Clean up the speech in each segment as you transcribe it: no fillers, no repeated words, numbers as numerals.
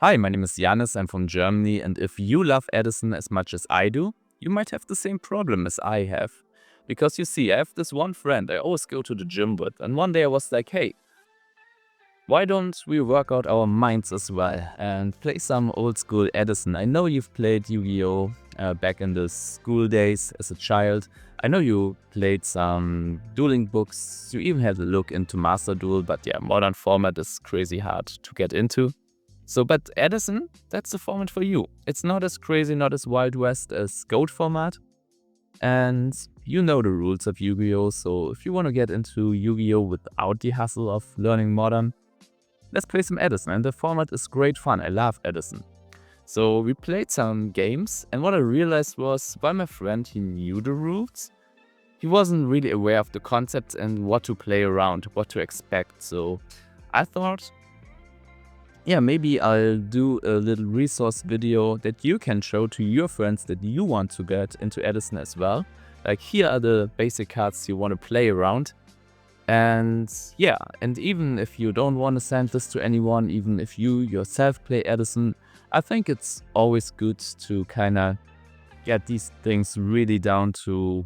Hi, my name is Janis, I'm from Germany, and if you love Edison as much as I do, you might have the same problem as I have. Because you see, I have this one friend I always go to the gym with, and one day I was like, hey, why don't we work out our minds as well and play some old school Edison? I know you've played Yu-Gi-Oh! Back in the school days as a child. I know you played some dueling books, you even had a look into Master Duel, but yeah, modern format is crazy hard to get into. But Edison, that's the format for you. It's not as crazy, not as Wild West as Goat format. And you know the rules of Yu-Gi-Oh! So if you want to get into Yu-Gi-Oh! Without the hassle of learning modern, let's play some Edison. And the format is great fun. I love Edison. So we played some games, and what I realized was, while my friend, he knew the rules, he wasn't really aware of the concepts and what to play around, what to expect. So I thought, yeah, maybe I'll do a little resource video that you can show to your friends that you want to get into Edison as well. Like, here are the basic cards you want to play around. And yeah, and even if you don't want to send this to anyone, even if you yourself play Edison, I think it's always good to kind of get these things really down to,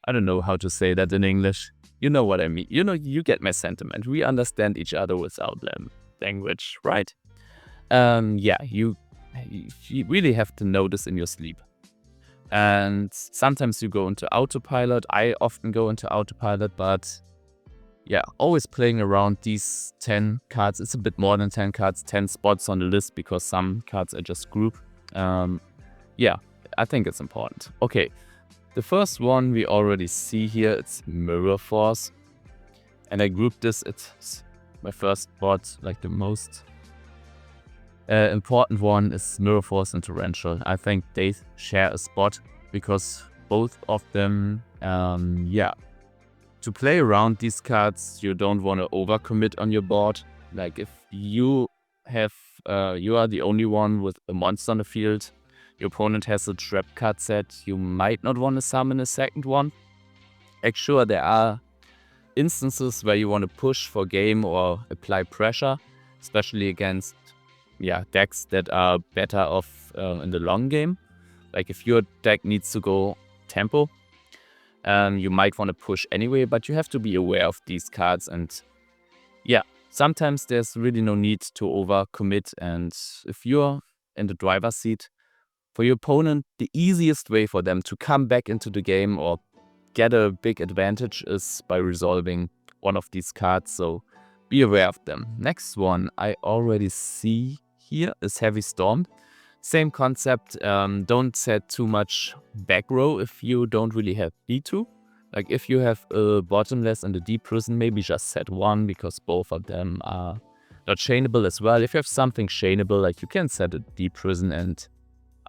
I don't know how to say that in English. You know what I mean. You know, you get my sentiment. We understand each other without language, right? Yeah, you really have to know this in your sleep. And sometimes you go into autopilot. I often go into autopilot, but yeah, always playing around these 10 cards. It's a bit more than 10 cards, 10 spots on the list, because some cards I just group. Yeah, I think it's important. Okay, the first one we already see here, it's Mirror Force. And I grouped this, it's my first spot, like the most important one is Mirror Force and Torrential. I think they share a spot because both of them, yeah. To play around these cards, you don't want to overcommit on your board. Like, if you have, you are the only one with a monster on the field, your opponent has a trap card set, you might not want to summon a second one. Like, sure, there are instances where you want to push for game or apply pressure, especially against decks that are better off in the long game. Like, if your deck needs to go tempo, you might want to push anyway, but you have to be aware of these cards. And yeah, sometimes there's really no need to overcommit. And if you're in the driver's seat, for your opponent, the easiest way for them to come back into the game or get a big advantage is by resolving one of these cards, so be aware of them. Next one I already see here is Heavy Storm. Same concept, don't set too much back row if you don't really have D2. Like, if you have a bottomless and a deep prison, maybe just set one, because both of them are not chainable as well. If you have something chainable, like, you can set a deep prison and,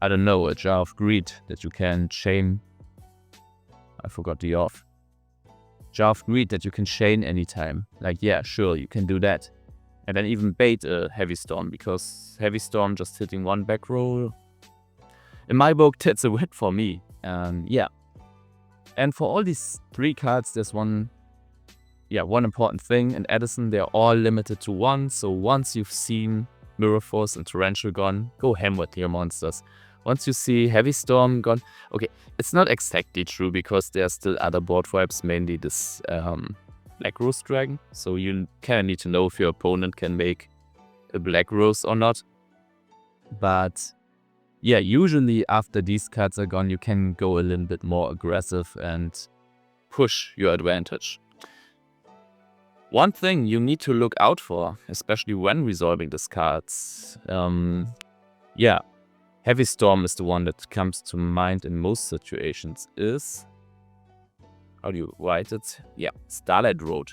I don't know, a Jar of Greed that you can chain. I forgot the off. Jar of Greed that you can chain anytime. Like, yeah, sure, you can do that. And then even bait a Heavy Storm, because Heavy Storm just hitting one back roll, in my book, that's a win for me. Yeah. And for all these three cards, there's one important thing. In Edison, they're all limited to one. So once you've seen Mirror Force and Torrential gone, go ham with your monsters. Once you see Heavy Storm gone, okay, it's not exactly true, because there are still other board vibes, mainly this Black Rose Dragon. So you kind of need to know if your opponent can make a Black Rose or not. But yeah, usually after these cards are gone, you can go a little bit more aggressive and push your advantage. One thing you need to look out for, especially when resolving these cards, yeah, Heavy Storm is the one that comes to mind in most situations, is, how do you write it? Yeah, Starlight Road.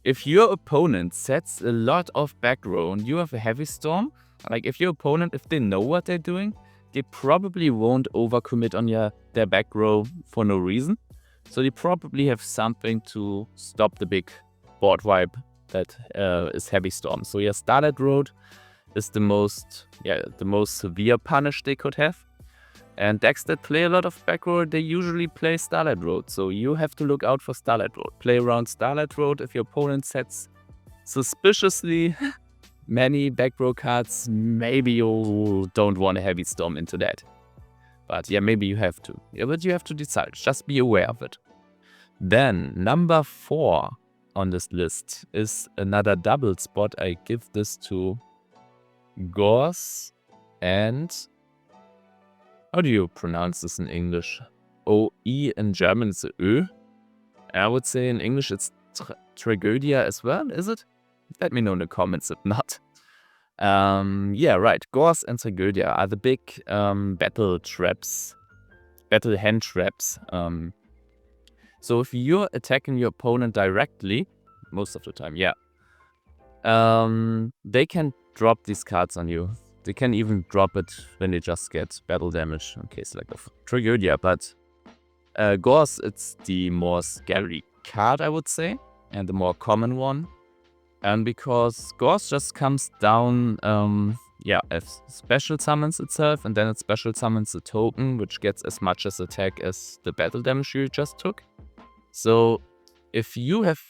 If your opponent sets a lot of back row and you have a Heavy Storm, like, if your opponent, if they know what they're doing, they probably won't overcommit on their back row for no reason. So they probably have something to stop the big board wipe that is Heavy Storm. So yeah, Starlet Road is the most severe punish they could have. And decks that play a lot of back row, they usually play Starlight Road. So you have to look out for Starlight Road. Play around Starlight Road. If your opponent sets suspiciously many backrow cards, maybe you don't want a heavy storm into that. But yeah, maybe you have to. Yeah, but you have to decide. Just be aware of it. Then, number 4 on this list is another double spot. I give this to Gorz and... How do you pronounce this in English? O-E in German is a Ö. I would say in English it's Triggeria as well, is it? Let me know in the comments if not. Yeah, right. Gorz and Triggeria are the big battle traps. Battle hand traps. So if you're attacking your opponent directly, most of the time, yeah, they can drop these cards on you. They can even drop it when they just get battle damage, in case like of Triggeria. But Gorz, it's the more scary card, I would say, and the more common one. And because Gorz just comes down, yeah, it special summons itself, and then it special summons a token, which gets as much as attack as the battle damage you just took. So if you have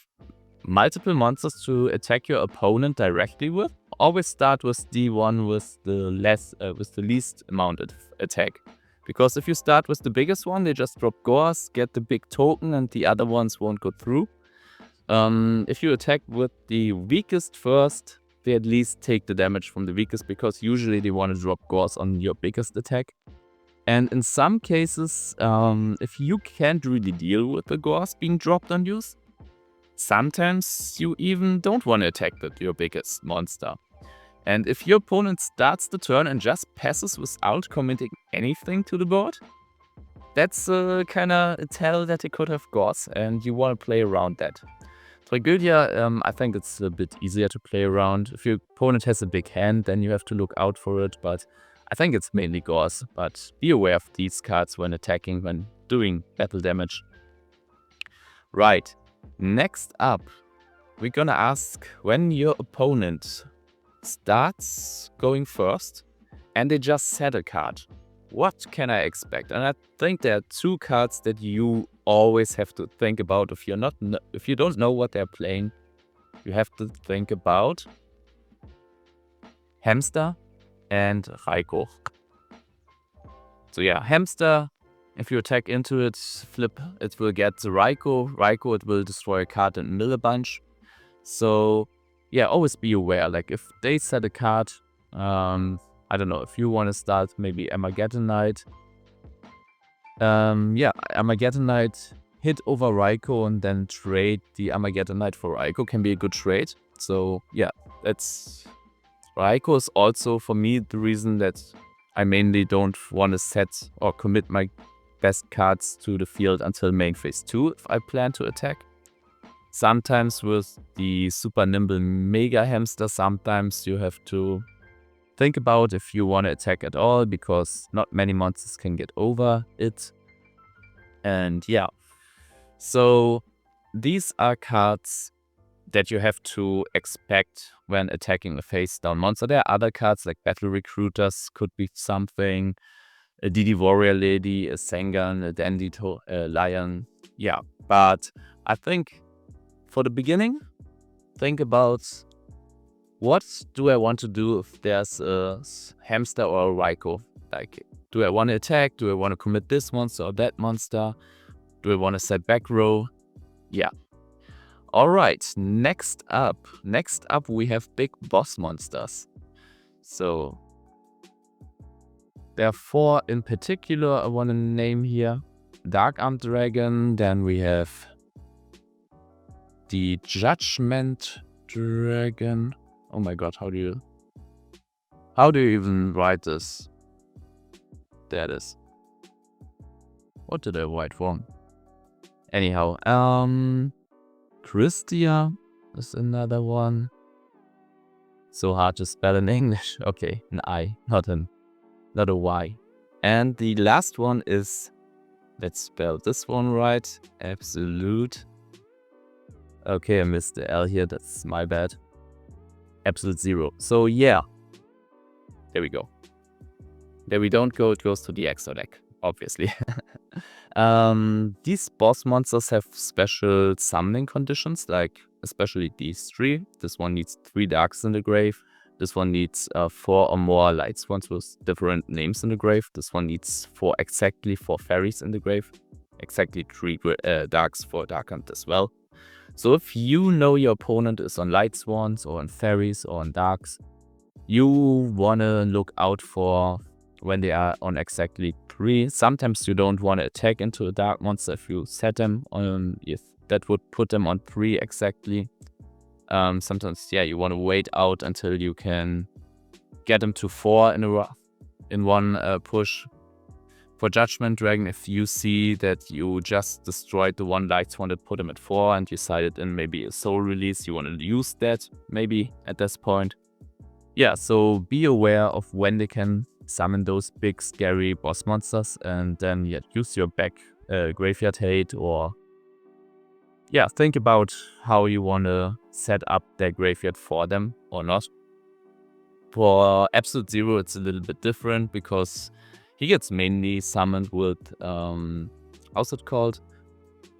multiple monsters to attack your opponent directly with, always start with the one with the least amount of attack. Because if you start with the biggest one, they just drop Gorz, get the big token, and the other ones won't go through. If you attack with the weakest first, they at least take the damage from the weakest, because usually they want to drop Gorz on your biggest attack. And in some cases, if you can't really deal with the Gorz being dropped on you, sometimes you even don't want to attack your biggest monster. And if your opponent starts the turn and just passes without committing anything to the board, that's kinda a tell that they could have Gorz, and you want to play around that. Triggeria, I think it's a bit easier to play around. If your opponent has a big hand, then you have to look out for it, but I think it's mainly Gorz. But be aware of these cards when attacking, when doing battle damage. Right, next up, we're gonna ask when your opponent starts going first and they just set a card, what can I expect? And I think there are 2 cards that you always have to think about if you don't know what they're playing. You have to think about Hamster and Reicho. So yeah, Hamster, if you attack into it, flip, it will get the Reicho. Reicho, it will destroy a card and mill a bunch. So yeah, always be aware. Like if they set a card, I don't know, if you want to start maybe Armageddonite. Yeah, Armageddonite, hit over Reicho and then trade the Armageddonite for Reicho can be a good trade. So yeah, that's... Reicho is also for me the reason that I mainly don't want to set or commit my best cards to the field until main phase 2 if I plan to attack. Sometimes with the super nimble Mega Hamster, sometimes you have to think about if you want to attack at all, because not many monsters can get over it. And yeah, so these are cards that you have to expect when attacking a face down monster. There are other cards like Battle Recruiters, could be something, a DD Warrior Lady, a Sengan, a Dandy Lion. Yeah, but I think for the beginning, think about what do I want to do if there's a Hamster or a Reicho. Like, do I want to attack? Do I want to commit this monster or that monster? Do I want to set back row? Yeah. Alright, next up we have big boss monsters. So there are 4 in particular I want to name here. Dark Armed Dragon, then we have the Judgment Dragon. Oh my god, how do you even write this? There it is. What did I write wrong? Anyhow, Christia is another one. So hard to spell in English. Okay, an I, not a Y. And the last one is, let's spell this one right, Absolute. Okay, I missed the L here, that's my bad. Absolute Zero. So yeah, there we go. There we don't go, it goes to the extra deck, obviously. These boss monsters have special summoning conditions, like especially these 3. This one needs 3 darks in the grave. This one needs 4 or more Lightsworns with different names in the grave. This one needs exactly 4 fairies in the grave. Exactly 3 darks for Dark Hunt as well. So if you know your opponent is on Lightsworns or on fairies or on darks, you want to look out for when they are on exactly 3. Sometimes you don't want to attack into a dark monster if you set them on, if that would put them on 3 exactly. Sometimes, yeah, you want to wait out until you can get them to 4 in one push. For Judgment Dragon, if you see that you just destroyed the one Lightsworn that put him at 4 and you decided in maybe a soul release, you want to use that maybe at this point. Yeah, so be aware of when they can summon those big scary boss monsters, and then use your back graveyard hate, or think about how you want to set up their graveyard for them or not. For Absolute Zero, it's a little bit different because he gets mainly summoned with, how's it called?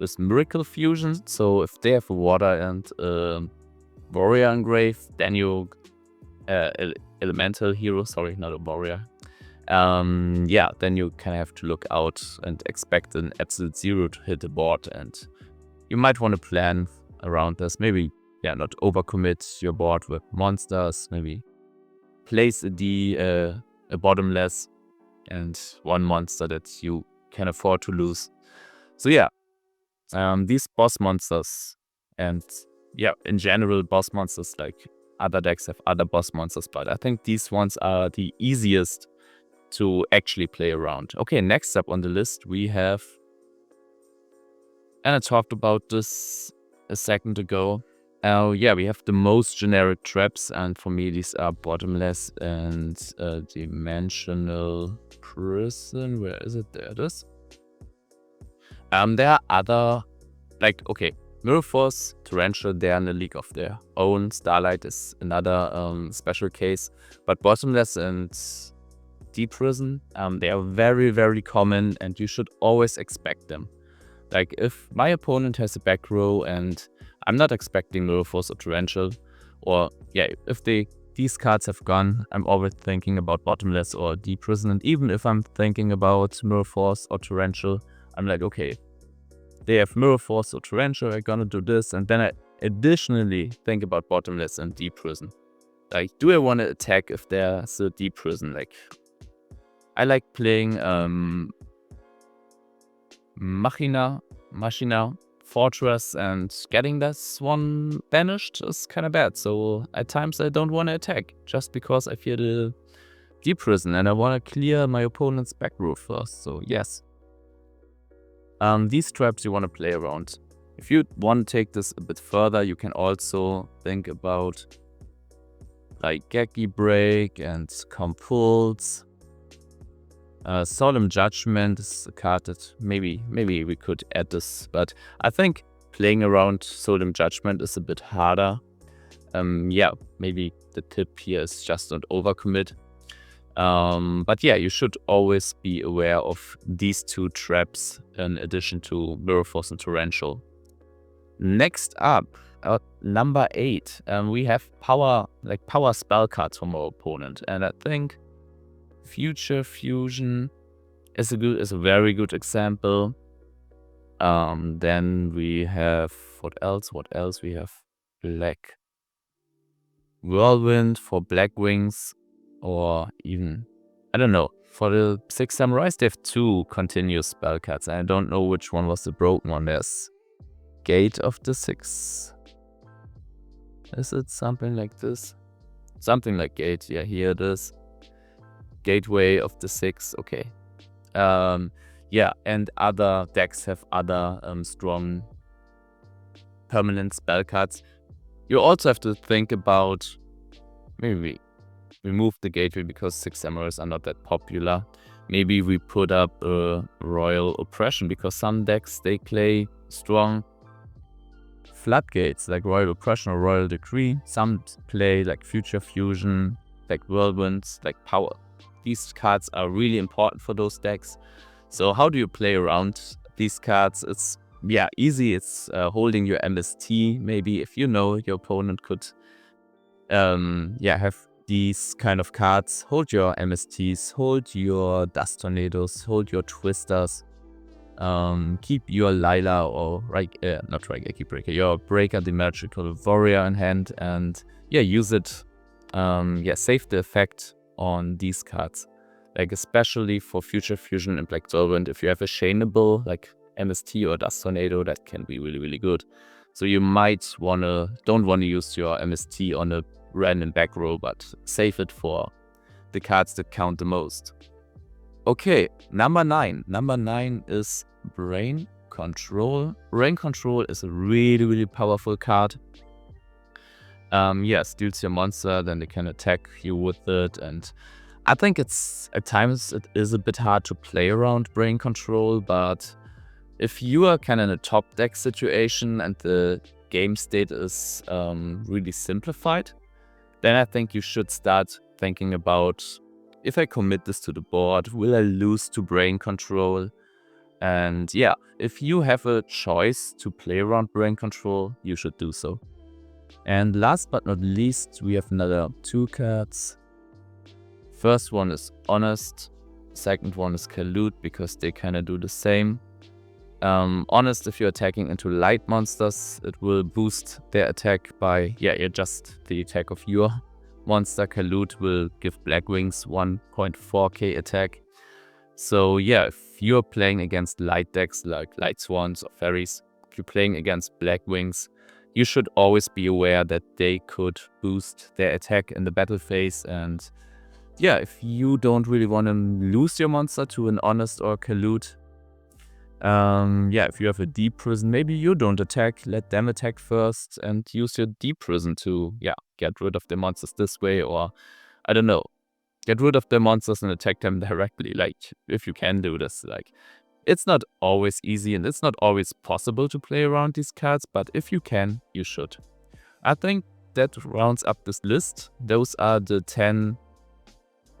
With Miracle Fusion. So if they have a water and warrior in grave, then you elemental hero, sorry, not a warrior. Then you kind of have to look out and expect an Absolute Zero to hit the board, and you might want to plan around this. Maybe, not overcommit your board with monsters. Maybe place a bottomless and one monster that you can afford to lose. So these boss monsters, and in general boss monsters, like other decks have other boss monsters, but I think these ones are the easiest to actually play around. Okay, next up on the list we have, and I talked about this a second ago, we have the most generic traps, and for me these are Bottomless and Dimensional Prison. Where is it? There it is. There are other, Mirror Force, Torrential, they're in a league of their own. Starlight is another special case. But Bottomless and Deep Prison, they are very, very common, and you should always expect them. Like, if my opponent has a back row and I'm not expecting Mirror Force or Torrential, or if these cards have gone, I'm always thinking about Bottomless or Deep Prison. And even if I'm thinking about Mirror Force or Torrential, I'm like, okay, they have Mirror Force or Torrential, I'm gonna do this, and then I additionally think about Bottomless and Deep Prison. Like, do I want to attack if there's a Deep Prison? Like, I like playing Machina, Fortress, and getting this one banished is kind of bad. So at times I don't want to attack just because I fear the Deep Prison and I want to clear my opponent's back row first. So yes, these traps you want to play around. If you want to take this a bit further, you can also think about like Geki Break and Compulse. Soolem Judgement is a card that maybe we could add this, but I think playing around Soolem Judgement is a bit harder. Maybe the tip here is just don't overcommit. But you should always be aware of these two traps in addition to Mirror Force and Torrential. Next up, number 8, we have power spell cards from our opponent, and I think Future Fusion is a very good example. Then we have what else? We have Black Whirlwind for Blackwings, or even, I don't know, for the 6 Samurais they have 2 continuous spell cards. I don't know which one was the broken one. There's Gate of the 6. Is it something like this? Something like Gate. Yeah, here it is. Gateway of the 6. Okay. And other decks have other strong permanent spell cards. You also have to think about, maybe we remove the Gateway because 6 Samurais are not that popular. Maybe we put up a Royal Oppression because some decks, they play strong floodgates like Royal Oppression or Royal Decree. Some play like Future Fusion, like Whirlwinds, like Power. These cards are really important for those decks. So how do you play around these cards? It's easy. It's holding your MST. Maybe if you know your opponent could have these kind of cards. Hold your MSTs, hold your Dust Tornadoes, hold your Twisters. Keep your Lila or not Reiki Breaker, your Breaker the Magical Warrior in hand, and yeah, use it. Save the effect on these cards, like especially for Future Fusion and Black Solvent. If you have a chainable like MST or Dust Tornado, that can be really, really good. So you might don't wanna use your MST on a random back row, but save it for the cards that count the most. Okay, number 9. Number 9 is Brain Control. Brain Control is a really, really powerful card. Steals your monster, then they can attack you with it, and I think it's at times it is a bit hard to play around Brain Control, but if you are kind of in a top deck situation and the game state is really simplified, then I think you should start thinking about, if I commit this to the board, will I lose to Brain Control? And yeah, if you have a choice to play around Brain Control, you should do so. And last but not least, we have another 2 cards. First one is Honest, second one is Collude, because they kind of do the same. Honest, if you're attacking into light monsters, it will boost their attack by, adjust the attack of your monster. Collude will give Blackwings 1.4k attack. So yeah, if you're playing against light decks like Lightsworns or Fairies, if you're playing against Blackwings, you should always be aware that they could boost their attack in the battle phase. And yeah, if you don't really want to lose your monster to an Honest or Collude, if you have a Deep Prison, maybe you don't attack, let them attack first and use your Deep Prison to, get rid of the monsters this way, or I don't know, get rid of the monsters and attack them directly, like, if you can do this. Like, it's not always easy and it's not always possible to play around these cards, but if you can, you should. I think that rounds up this list. Those are the 10.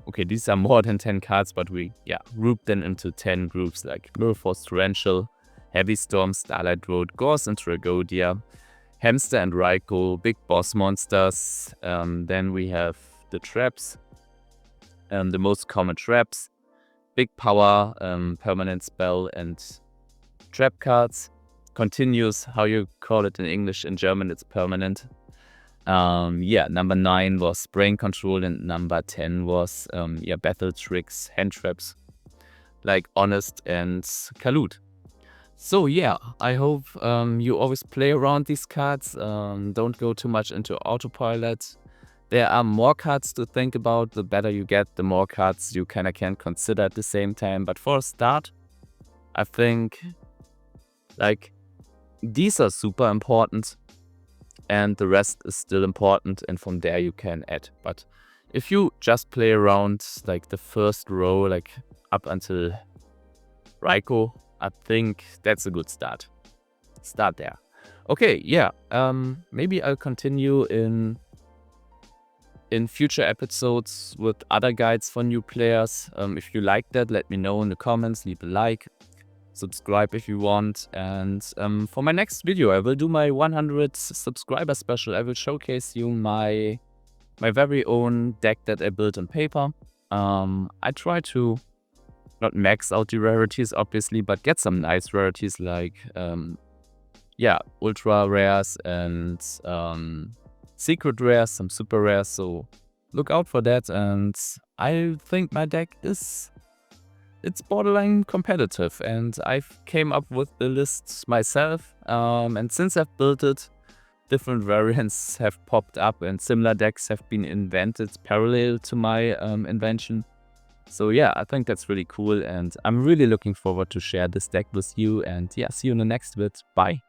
Okay, these are more than 10 cards, but we grouped them into 10 groups, like Mirrorforce Torrential, Heavy Storm, Starlight Road, Gorz and Triggeria, Hamster and Reicho, Big Boss Monsters. Then we have the traps, the most common traps, Big Power, Permanent Spell and Trap cards. Continuous, how you call it in English. In German it's permanent. Number 9 was Brain Control, and number 10 was Battle Tricks, Hand Traps, like Honest and Collude. So yeah, I hope you always play around these cards. Don't go too much into autopilot. There are more cards to think about. The better you get, the more cards you kind of can consider at the same time. But for a start, I think like these are super important, and the rest is still important, and from there you can add. But if you just play around like the first row, like up until Reicho, I think that's a good start. Start there. Okay, maybe I'll continue in future episodes with other guides for new players. If you like that, let me know in the comments, leave a like, subscribe if you want. And for my next video, I will do my 100 subscriber special. I will showcase you my very own deck that I built on paper. I try to not max out the rarities, obviously, but get some nice rarities like ultra rares and secret rares, some super rares. So look out for that. And I think my deck it's borderline competitive, and I've came up with the lists myself. And since I've built it, different variants have popped up and similar decks have been invented parallel to my invention. So yeah, I think that's really cool, and I'm really looking forward to share this deck with you. And yeah, see you in the next vid. Bye.